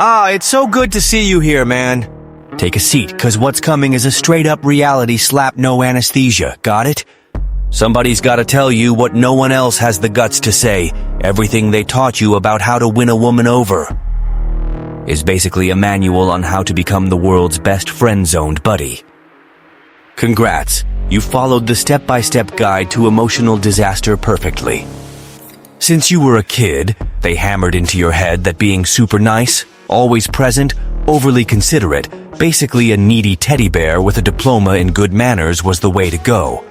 It's so good to see you here, man. Take a seat, cause what's coming is a straight-up reality slap, no anesthesia, got it? Somebody's gotta tell you what no one else has the guts to say. Everything they taught you about how to win a woman over is basically a manual on how to become the world's best friend-zoned buddy. Congrats, you followed the step-by-step guide to emotional disaster perfectly. Since you were a kid, they hammered into your head that being super nice, always present, overly considerate, basically a needy teddy bear with a diploma in good manners was the way to go.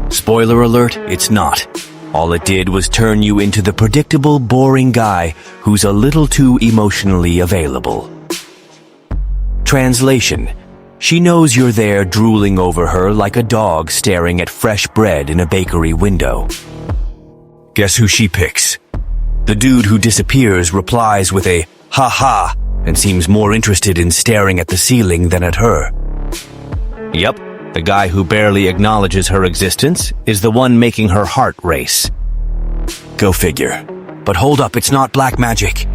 Spoiler alert, it's not. All it did was turn you into the predictable, boring guy who's a little too emotionally available. Translation: she knows you're there drooling over her like a dog staring at fresh bread in a bakery window. Guess who she picks? The dude who disappears replies with a ha-ha and seems more interested in staring at the ceiling than at her. Yep, the guy who barely acknowledges her existence is the one making her heart race. Go figure. But hold up, it's not black magic.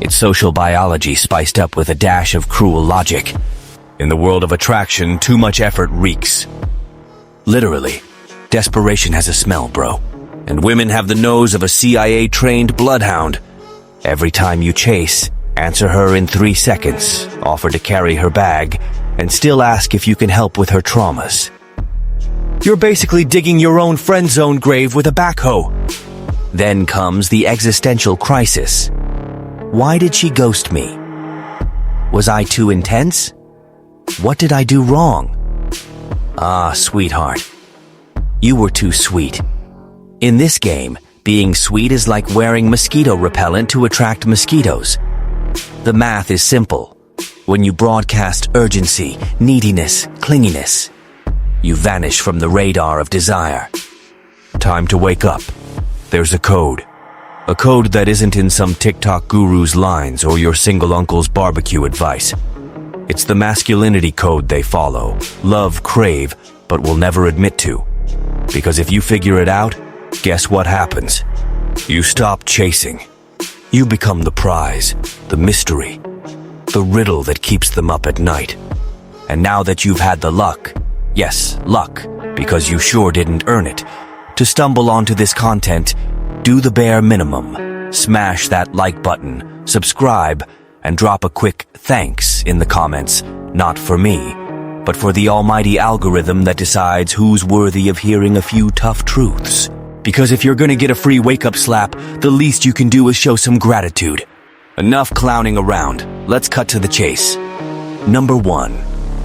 It's social biology spiced up with a dash of cruel logic. In the world of attraction, too much effort reeks. Literally, desperation has a smell, bro. And women have the nose of a CIA-trained bloodhound. Every time you chase, answer her in 3 seconds, offer to carry her bag, and still ask if you can help with her traumas. You're basically digging your own friend zone grave with a backhoe. Then comes the existential crisis. Why did she ghost me? Was I too intense? What did I do wrong? Sweetheart. You were too sweet. In this game, being sweet is like wearing mosquito repellent to attract mosquitoes. The math is simple. When you broadcast urgency, neediness, clinginess, you vanish from the radar of desire. Time to wake up. There's a code. A code that isn't in some TikTok guru's lines or your single uncle's barbecue advice. It's the masculinity code they follow, love, crave, but will never admit to. Because if you figure it out, guess what happens? You stop chasing. You become the prize, the mystery, the riddle that keeps them up at night. And now that you've had the luck, yes, luck, because you sure didn't earn it, to stumble onto this content, do the bare minimum. Smash that like button, subscribe, and drop a quick thanks in the comments, not for me, but for the almighty algorithm that decides who's worthy of hearing a few tough truths. Because if you're gonna get a free wake-up slap, the least you can do is show some gratitude. Enough clowning around. Let's cut to the chase. Number 1.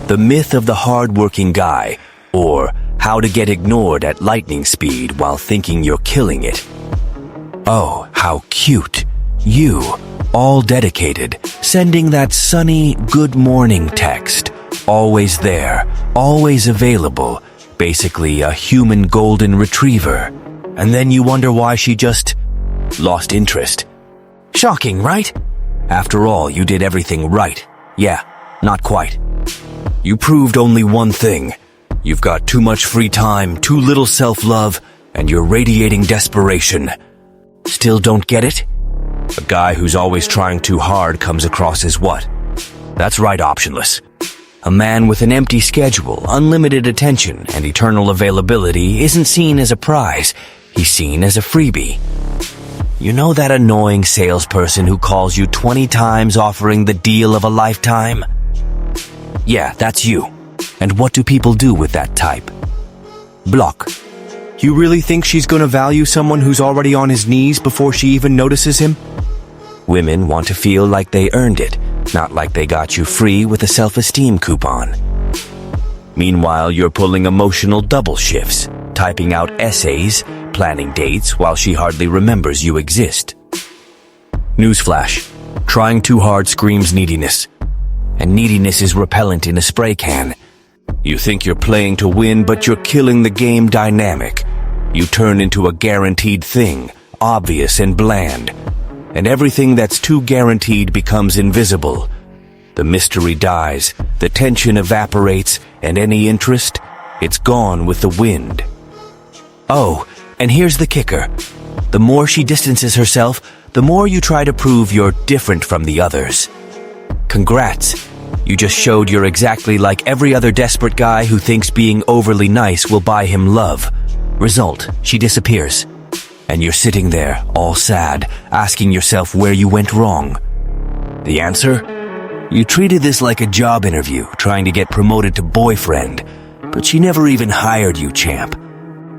The myth of the hard-working guy, or how to get ignored at lightning speed while thinking you're killing it. Oh, how cute. You, all dedicated, sending that sunny good morning text. Always there, always available, basically a human golden retriever. And then you wonder why she just lost interest. Shocking, right? After all, you did everything right. Yeah, not quite. You proved only one thing. You've got too much free time, too little self-love, and you're radiating desperation. Still don't get it? A guy who's always trying too hard comes across as what? That's right, optionless. A man with an empty schedule, unlimited attention, and eternal availability isn't seen as a prize. He's seen as a freebie. You know that annoying salesperson who calls you 20 times offering the deal of a lifetime? Yeah, that's you. And what do people do with that type? Block. You really think she's gonna value someone who's already on his knees before she even notices him? Women want to feel like they earned it, not like they got you free with a self-esteem coupon. Meanwhile, you're pulling emotional double shifts, typing out essays, planning dates while she hardly remembers you exist. Newsflash. Trying too hard screams neediness. And neediness is repellent in a spray can. You think you're playing to win, but you're killing the game dynamic. You turn into a guaranteed thing, obvious and bland. And everything that's too guaranteed becomes invisible. The mystery dies, the tension evaporates, and any interest, it's gone with the wind. Oh, and here's the kicker. The more she distances herself, the more you try to prove you're different from the others. Congrats. You just showed you're exactly like every other desperate guy who thinks being overly nice will buy him love. Result, she disappears. And you're sitting there, all sad, asking yourself where you went wrong. The answer? You treated this like a job interview, trying to get promoted to boyfriend, but she never even hired you, champ.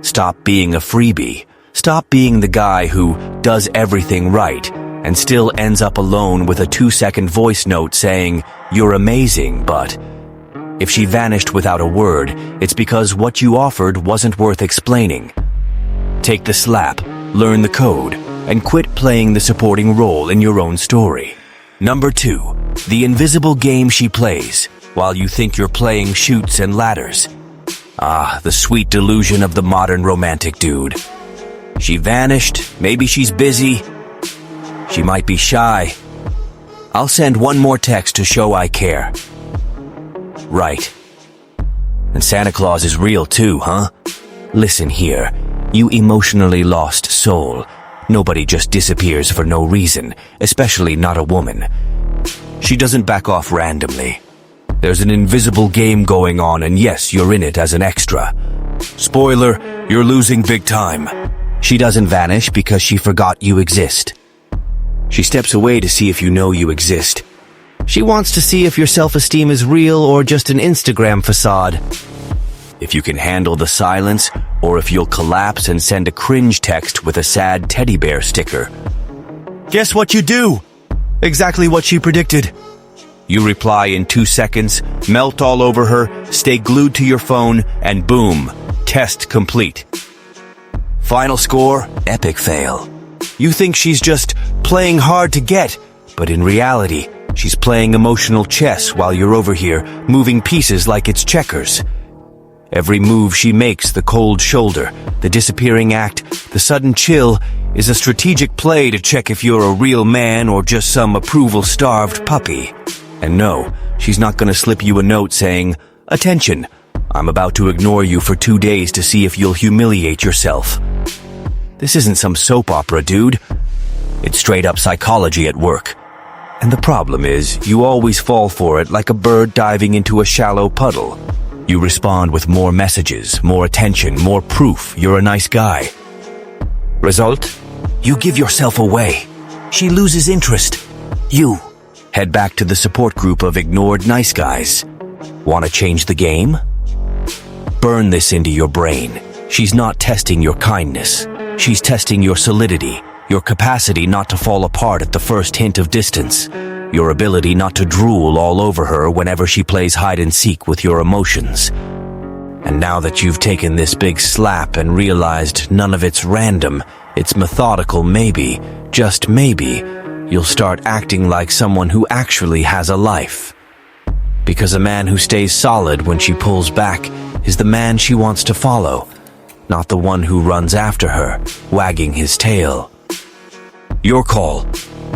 Stop being a freebie. Stop being the guy who does everything right and still ends up alone with a 2-second voice note saying, "You're amazing, but..." If she vanished without a word, it's because what you offered wasn't worth explaining. Take the slap, learn the code, and quit playing the supporting role in your own story. Number 2, the invisible game she plays, while you think you're playing Chutes and Ladders. Ah, the sweet delusion of the modern romantic dude. She vanished, maybe she's busy. She might be shy. I'll send one more text to show I care. Right. And Santa Claus is real too, huh? Listen here, you emotionally lost soul. Nobody just disappears for no reason, especially not a woman. She doesn't back off randomly. There's an invisible game going on, and yes, you're in it as an extra. Spoiler, you're losing big time. She doesn't vanish because she forgot you exist. She steps away to see if you know you exist. She wants to see if your self-esteem is real or just an Instagram facade. If you can handle the silence, or if you'll collapse and send a cringe text with a sad teddy bear sticker. Guess what you do? Exactly what she predicted. You reply in 2 seconds, melt all over her, stay glued to your phone, and boom, test complete. Final score, epic fail. You think she's just playing hard to get, but in reality, she's playing emotional chess while you're over here, moving pieces like it's checkers. Every move she makes, the cold shoulder, the disappearing act, the sudden chill, is a strategic play to check if you're a real man or just some approval-starved puppy. And no, she's not gonna slip you a note saying, "Attention, I'm about to ignore you for 2 days to see if you'll humiliate yourself." This isn't some soap opera, dude. It's straight-up psychology at work. And the problem is, you always fall for it like a bird diving into a shallow puddle. You respond with more messages, more attention, more proof you're a nice guy. Result? You give yourself away. She loses interest. You head back to the support group of ignored nice guys. Want to change the game? Burn this into your brain. She's not testing your kindness. She's testing your solidity, your capacity not to fall apart at the first hint of distance, your ability not to drool all over her whenever she plays hide-and-seek with your emotions. And now that you've taken this big slap and realized none of it's random, it's methodical, maybe, just maybe, you'll start acting like someone who actually has a life. Because a man who stays solid when she pulls back is the man she wants to follow, not the one who runs after her, wagging his tail. Your call.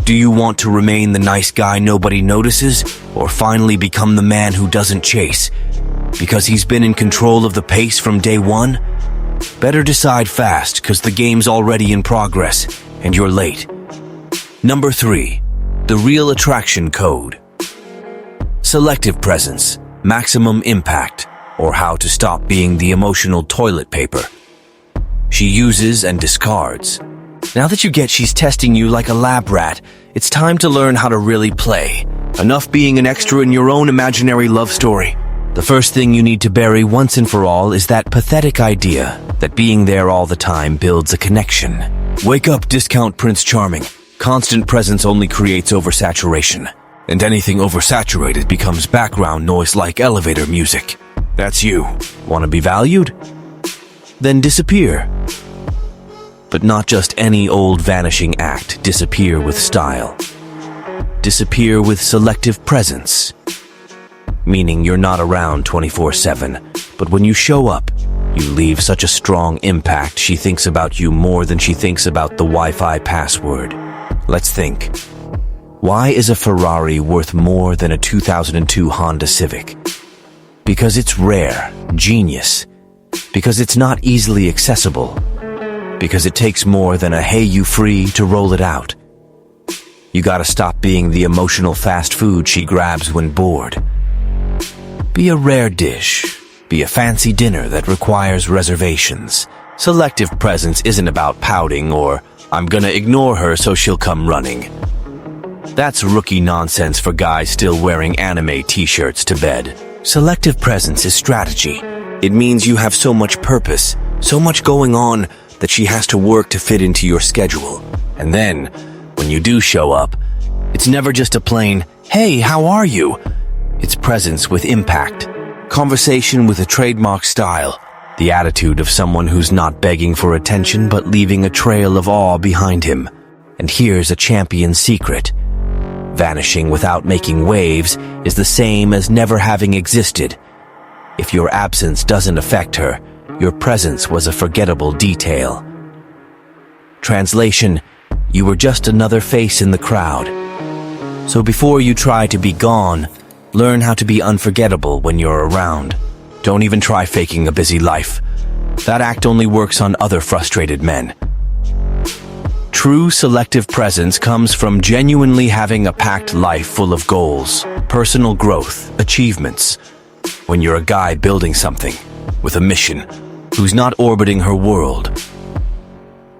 Do you want to remain the nice guy nobody notices, or finally become the man who doesn't chase? Because he's been in control of the pace from day one? Better decide fast, because the game's already in progress, and you're late. Number 3. The real attraction code. Selective presence, maximum impact, or how to stop being the emotional toilet paper. She uses and discards. Now that you get she's testing you like a lab rat, it's time to learn how to really play. Enough being an extra in your own imaginary love story. The first thing you need to bury once and for all is that pathetic idea that being there all the time builds a connection. Wake up, discount Prince Charming. Constant presence only creates oversaturation. And anything oversaturated becomes background noise like elevator music. That's you. Want to be valued? Then disappear. But not just any old vanishing act. Disappear with style. Disappear with selective presence. Meaning you're not around 24/7, but when you show up, you leave such a strong impact she thinks about you more than she thinks about the Wi-Fi password. Let's think. Why is a Ferrari worth more than a 2002 Honda Civic? Because it's rare, genius. Because it's not easily accessible. Because it takes more than a "hey, you free" to roll it out. You gotta stop being the emotional fast food she grabs when bored. Be a rare dish. Be a fancy dinner that requires reservations. Selective presence isn't about pouting or, I'm gonna ignore her so she'll come running. That's rookie nonsense for guys still wearing anime t-shirts to bed. Selective presence is strategy. It means you have so much purpose, so much going on, that she has to work to fit into your schedule. And then, when you do show up, it's never just a plain, "Hey, how are you?" It's presence with impact. Conversation with a trademark style. The attitude of someone who's not begging for attention but leaving a trail of awe behind him. And here's a champion's secret. Vanishing without making waves is the same as never having existed. If your absence doesn't affect her, your presence was a forgettable detail. Translation: you were just another face in the crowd. So before you try to be gone, learn how to be unforgettable when you're around. Don't even try faking a busy life. That act only works on other frustrated men. True selective presence comes from genuinely having a packed life full of goals, personal growth, achievements. When you're a guy building something, with a mission, who's not orbiting her world,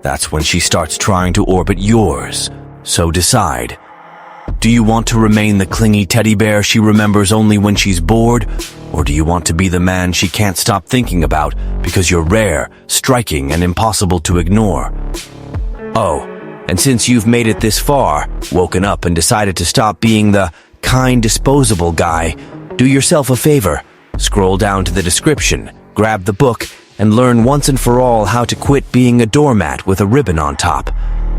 that's when she starts trying to orbit yours. So decide. Do you want to remain the clingy teddy bear she remembers only when she's bored? Or do you want to be the man she can't stop thinking about because you're rare, striking, and impossible to ignore? Oh, and since you've made it this far, woken up and decided to stop being the kind, disposable guy, do yourself a favor. Scroll down to the description, grab the book, and learn once and for all how to quit being a doormat with a ribbon on top.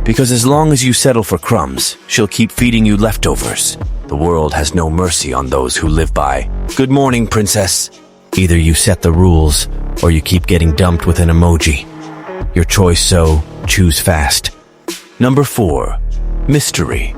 Because as long as you settle for crumbs, she'll keep feeding you leftovers. The world has no mercy on those who live by, "Good morning, princess." Either you set the rules, or you keep getting dumped with an emoji. Your choice, so choose fast. Number 4. Mystery.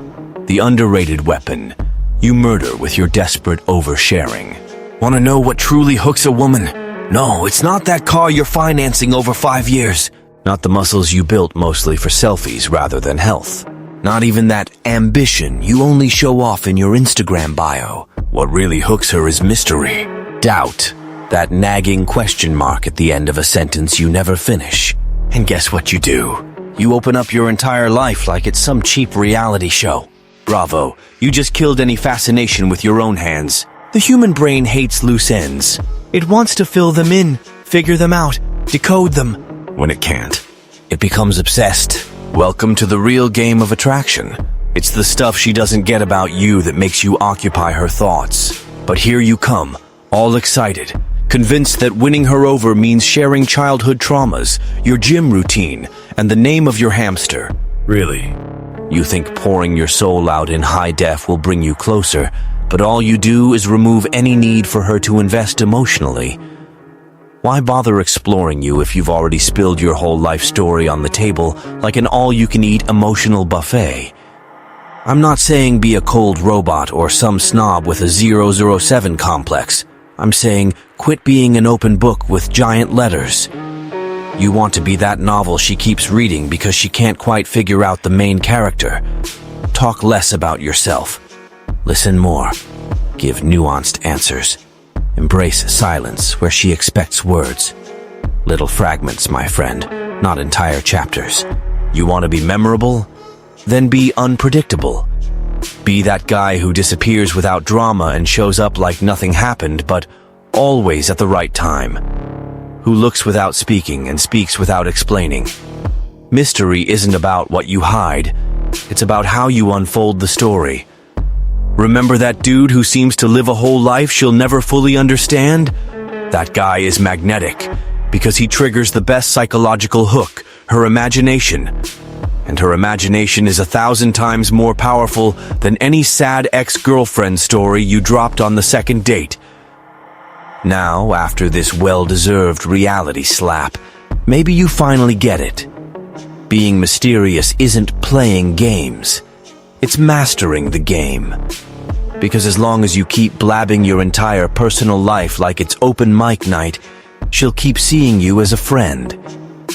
The underrated weapon. You murder with your desperate oversharing. Want to know what truly hooks a woman? No, it's not that car you're financing over 5 years. Not the muscles you built mostly for selfies rather than health. Not even that ambition you only show off in your Instagram bio. What really hooks her is mystery. Doubt. That nagging question mark at the end of a sentence you never finish. And guess what you do? You open up your entire life like it's some cheap reality show. Bravo, you just killed any fascination with your own hands. The human brain hates loose ends. It wants to fill them in, figure them out, decode them. When it can't, it becomes obsessed. Welcome to the real game of attraction. It's the stuff she doesn't get about you that makes you occupy her thoughts. But here you come, all excited, convinced that winning her over means sharing childhood traumas, your gym routine, and the name of your hamster. Really? You think pouring your soul out in high def will bring you closer, but all you do is remove any need for her to invest emotionally. Why bother exploring you if you've already spilled your whole life story on the table like an all-you-can-eat emotional buffet? I'm not saying be a cold robot or some snob with a 007 complex. I'm saying quit being an open book with giant letters. You want to be that novel she keeps reading because she can't quite figure out the main character. Talk less about yourself. Listen more. Give nuanced answers. Embrace silence where she expects words. Little fragments, my friend, not entire chapters. You want to be memorable? Then be unpredictable. Be that guy who disappears without drama and shows up like nothing happened, but always at the right time. Who looks without speaking and speaks without explaining. Mystery isn't about what you hide. It's about how you unfold the story. Remember that dude who seems to live a whole life she'll never fully understand? That guy is magnetic, because he triggers the best psychological hook, her imagination. And her imagination is 1,000 times more powerful than any sad ex-girlfriend story you dropped on the second date. Now, after this well-deserved reality slap, maybe you finally get it. Being mysterious isn't playing games. It's mastering the game. Because as long as you keep blabbing your entire personal life like it's open mic night, she'll keep seeing you as a friend.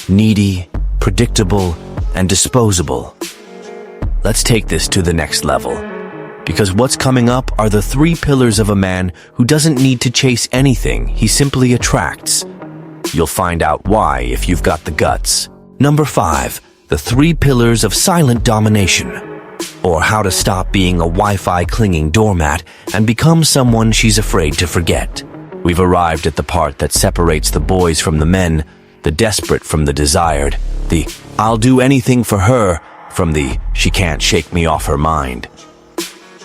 Needy, predictable, and disposable. let's take this to the next level. Because what's coming up are the 3 pillars of a man who doesn't need to chase anything, he simply attracts. You'll find out why if you've got the guts. Number 5, the 3 pillars of silent domination. Or how to stop being a Wi-Fi clinging doormat and become someone she's afraid to forget. We've arrived at the part that separates the boys from the men, the desperate from the desired, the "I'll do anything for her" from the "she can't shake me off her mind."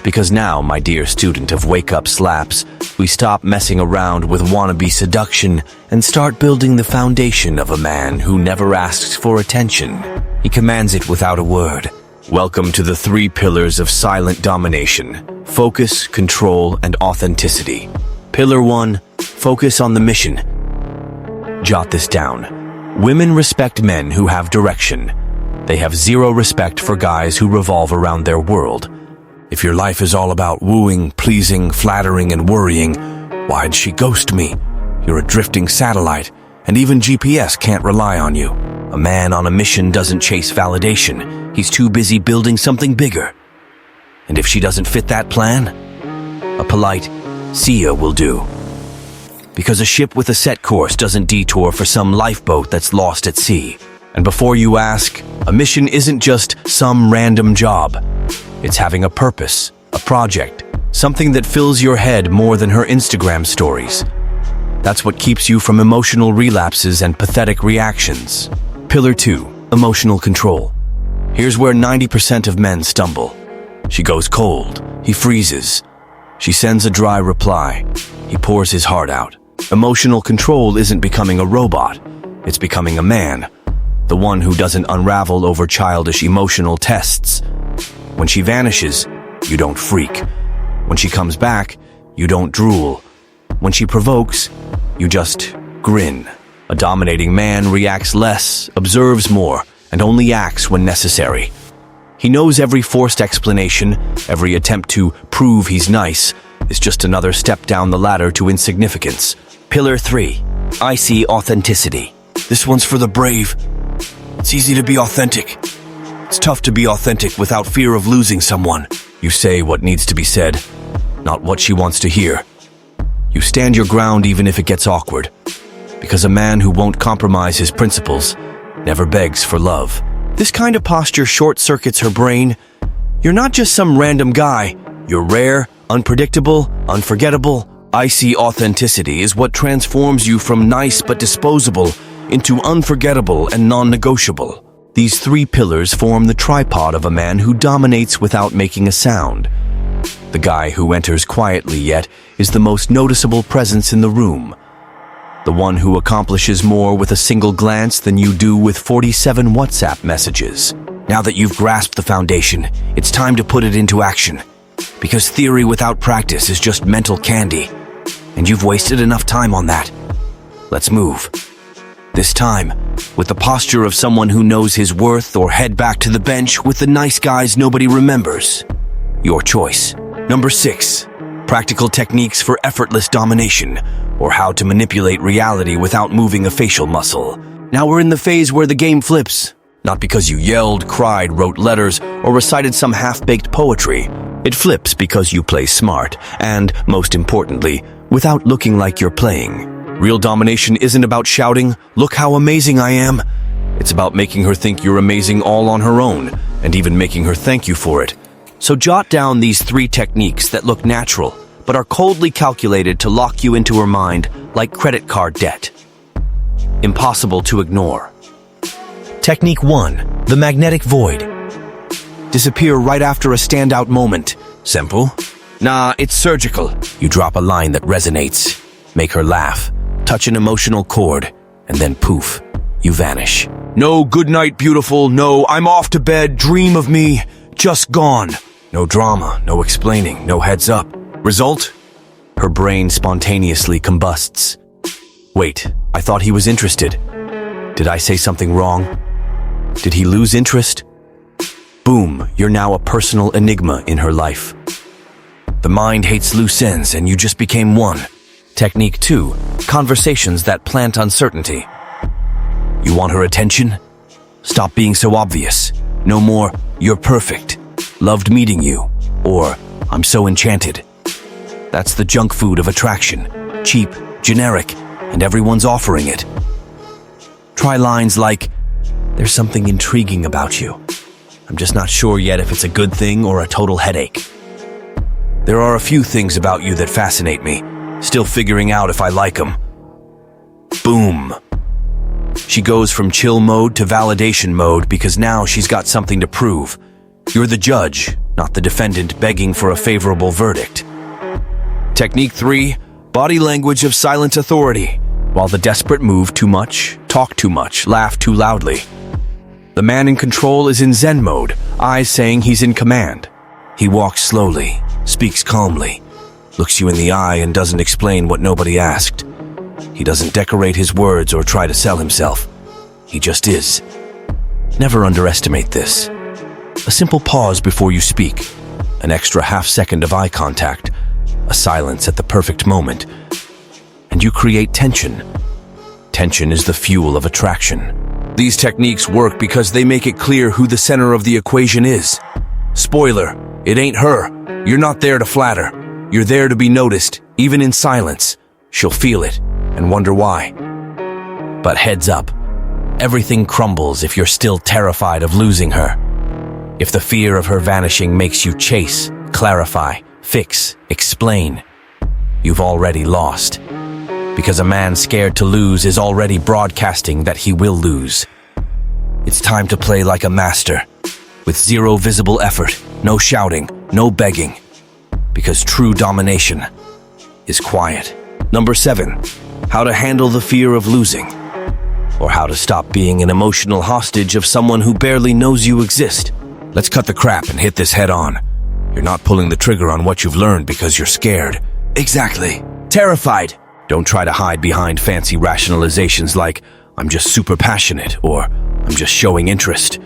Because now, my dear student of wake-up slaps, we stop messing around with wannabe seduction and start building the foundation of a man who never asks for attention. He commands it without a word. Welcome to the 3 pillars of silent domination: focus, control, and authenticity. Pillar 1, focus on the mission. Jot this down. Women respect men who have direction. They have 0 respect for guys who revolve around their world. If your life is all about wooing, pleasing, flattering, and worrying, why'd she ghost me? You're a drifting satellite, and even GPS can't rely on you. A man on a mission doesn't chase validation. He's too busy building something bigger. And if she doesn't fit that plan, a polite "see ya" will do. Because a ship with a set course doesn't detour for some lifeboat that's lost at sea. And before you ask, a mission isn't just some random job. It's having a purpose, a project, something that fills your head more than her Instagram stories. That's what keeps you from emotional relapses and pathetic reactions. Pillar 2, emotional control. Here's where 90% of men stumble. She goes cold. He freezes. She sends a dry reply. He pours his heart out. Emotional control isn't becoming a robot. It's becoming a man. The one who doesn't unravel over childish emotional tests. When she vanishes, you don't freak. When she comes back, you don't drool. When she provokes, you just grin. A dominating man reacts less, observes more, and only acts when necessary. He knows every forced explanation, every attempt to prove he's nice, is just another step down the ladder to insignificance. Pillar 3, I see authenticity. This one's for the brave. It's easy to be authentic. It's tough to be authentic without fear of losing someone. You say what needs to be said, not what she wants to hear. You stand your ground even if it gets awkward. Because a man who won't compromise his principles never begs for love. This kind of posture short-circuits her brain. You're not just some random guy. You're rare, unpredictable, unforgettable. I see authenticity is what transforms you from nice but disposable into unforgettable and non-negotiable. These 3 pillars form the tripod of a man who dominates without making a sound. The guy who enters quietly yet is the most noticeable presence in the room. The one who accomplishes more with a single glance than you do with 47 WhatsApp messages. Now that you've grasped the foundation, it's time to put it into action. Because theory without practice is just mental candy. And you've wasted enough time on that. Let's move. This time, with the posture of someone who knows his worth, or head back to the bench with the nice guys nobody remembers. Your choice. Number 6, practical techniques for effortless domination, or how to manipulate reality without moving a facial muscle. Now we're in the phase where the game flips. Not because you yelled, cried, wrote letters, or recited some half-baked poetry. It flips because you play smart, and, most importantly, without looking like you're playing. Real domination isn't about shouting, "Look how amazing I am." It's about making her think you're amazing all on her own, and even making her thank you for it. So jot down these 3 techniques that look natural, but are coldly calculated to lock you into her mind like credit card debt. Impossible to ignore. Technique 1, the magnetic void. Disappear right after a standout moment. Simple? Nah, it's surgical. You drop a line that resonates, make her laugh, touch an emotional chord, and then poof, you vanish. No good night, beautiful. No, I'm off to bed. Dream of me. Just gone. No drama, no explaining, no heads up. Result? Her brain spontaneously combusts. Wait, I thought he was interested. Did I say something wrong? Did he lose interest? Boom, you're now a personal enigma in her life. The mind hates loose ends and you just became one. Technique 2, conversations that plant uncertainty. You want her attention? Stop being so obvious. No more, "You're perfect." loved meeting you, or I'm so enchanted. That's the junk food of attraction, cheap, generic, and everyone's offering it. Try lines like, there's something intriguing about you. I'm just not sure yet if it's a good thing or a total headache. There are a few things about you that fascinate me, still figuring out if I like them. Boom. She goes from chill mode to validation mode because now she's got something to prove. You're the judge, not the defendant begging for a favorable verdict. Technique 3, body language of silent authority. While the desperate move too much, talk too much, laugh too loudly. The man in control is in Zen mode, eyes saying he's in command. He walks slowly, speaks calmly, looks you in the eye and doesn't explain what nobody asked. He doesn't decorate his words or try to sell himself. He just is. Never underestimate this. A simple pause before you speak, an extra half-second of eye contact, a silence at the perfect moment, and you create tension. Tension is the fuel of attraction. These techniques work because they make it clear who the center of the equation is. Spoiler, it ain't her. You're not there to flatter. You're there to be noticed, even in silence. She'll feel it and wonder why. But heads up, everything crumbles if you're still terrified of losing her. If the fear of her vanishing makes you chase, clarify, fix, explain, you've already lost. Because a man scared to lose is already broadcasting that he will lose. It's time to play like a master, with zero visible effort, no shouting, no begging. Because true domination is quiet. Number 7, how to handle the fear of losing. Or how to stop being an emotional hostage of someone who barely knows you exist. Let's cut the crap and hit this head on. You're not pulling the trigger on what you've learned because you're scared. Exactly. Terrified. Don't try to hide behind fancy rationalizations like, I'm just super passionate, or I'm just showing interest.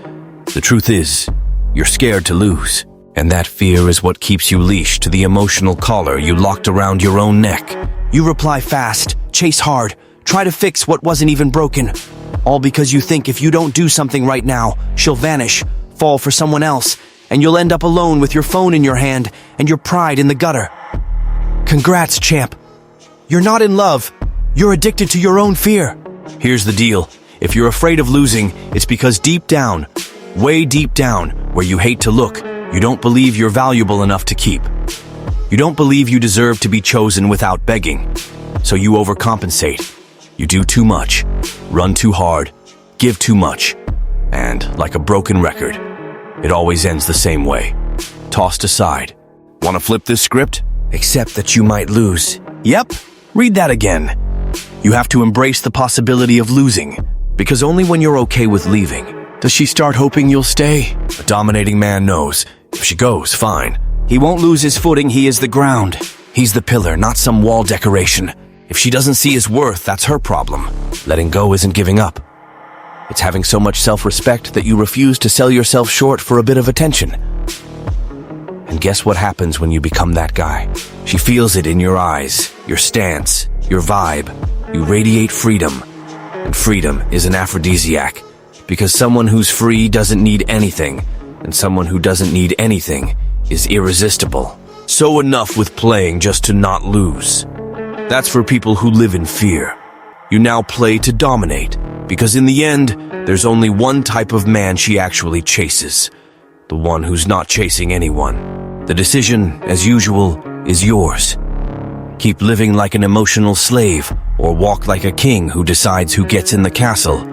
The truth is, you're scared to lose. And that fear is what keeps you leashed to the emotional collar you locked around your own neck. You reply fast, chase hard, try to fix what wasn't even broken. All because you think if you don't do something right now, she'll vanish, fall for someone else, and you'll end up alone with your phone in your hand and your pride in the gutter. Congrats, champ. You're not in love. You're addicted to your own fear. Here's the deal. If you're afraid of losing, it's because deep down, way deep down, where you hate to look, you don't believe you're valuable enough to keep. You don't believe you deserve to be chosen without begging. So you overcompensate. You do too much, run too hard, give too much. And, like a broken record, it always ends the same way. Tossed aside. Want to flip this script? Except that you might lose. Yep. Read that again. You have to embrace the possibility of losing, because only when you're okay with leaving does she start hoping you'll stay. A dominating man knows, if she goes, fine. He won't lose his footing, he is the ground. He's the pillar, not some wall decoration. If she doesn't see his worth, that's her problem. Letting go isn't giving up. It's having so much self-respect that you refuse to sell yourself short for a bit of attention. And guess what happens when you become that guy? She feels it in your eyes, your stance, your vibe. You radiate freedom. And freedom is an aphrodisiac. Because someone who's free doesn't need anything. And someone who doesn't need anything is irresistible. So enough with playing just to not lose. That's for people who live in fear. You now play to dominate. Because in the end, there's only one type of man she actually chases. The one who's not chasing anyone. The decision, as usual, is yours. Keep living like an emotional slave, or walk like a king who decides who gets in the castle.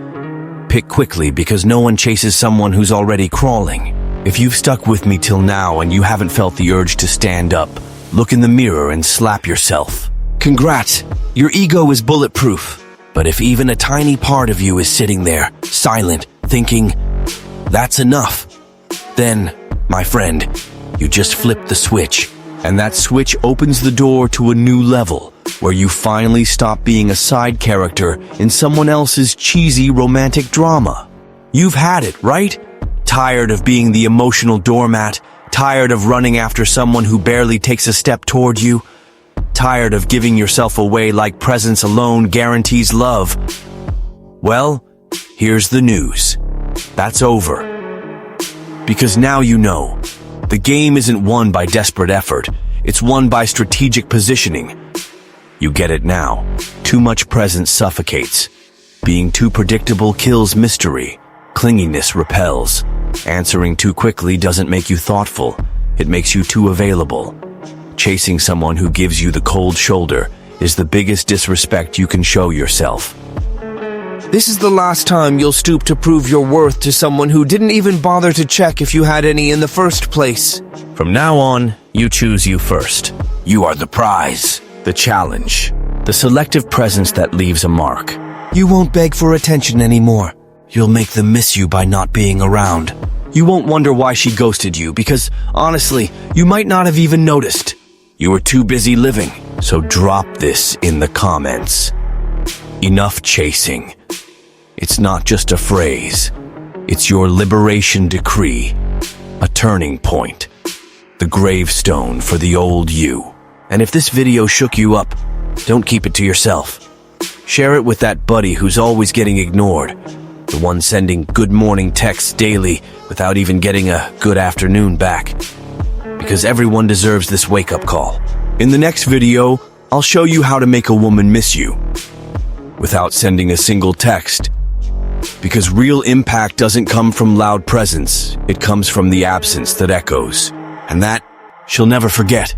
Pick quickly because no one chases someone who's already crawling. If you've stuck with me till now and you haven't felt the urge to stand up, look in the mirror and slap yourself. Congrats, your ego is bulletproof. But if even a tiny part of you is sitting there, silent, thinking, that's enough, then, my friend, you just flip the switch. And that switch opens the door to a new level, where you finally stop being a side character in someone else's cheesy romantic drama. You've had it, right? Tired of being the emotional doormat, tired of running after someone who barely takes a step toward you, tired of giving yourself away like presence alone guarantees love. Well, here's the news. That's over. Because now you know, The game isn't won by desperate effort. It's won by strategic positioning. You get it now. Too much presence suffocates. Being too predictable kills mystery. Clinginess repels. Answering too quickly doesn't make you thoughtful. It makes you too available. Chasing someone who gives you the cold shoulder is the biggest disrespect you can show yourself. This is the last time you'll stoop to prove your worth to someone who didn't even bother to check if you had any in the first place. From now on, you choose you first. You are the prize, the challenge, the selective presence that leaves a mark. You won't beg for attention anymore. You'll make them miss you by not being around. You won't wonder why she ghosted you because, honestly, you might not have even noticed. You were too busy living, so drop this in the comments. Enough chasing. It's not just a phrase. It's your liberation decree. A turning point. The gravestone for the old you. And if this video shook you up, don't keep it to yourself. Share it with that buddy who's always getting ignored. The one sending good morning texts daily without even getting a good afternoon back. Because everyone deserves this wake-up call. In the next video, I'll show you how to make a woman miss you without sending a single text. Because real impact doesn't come from loud presence. It comes from the absence that echoes. And that she'll never forget.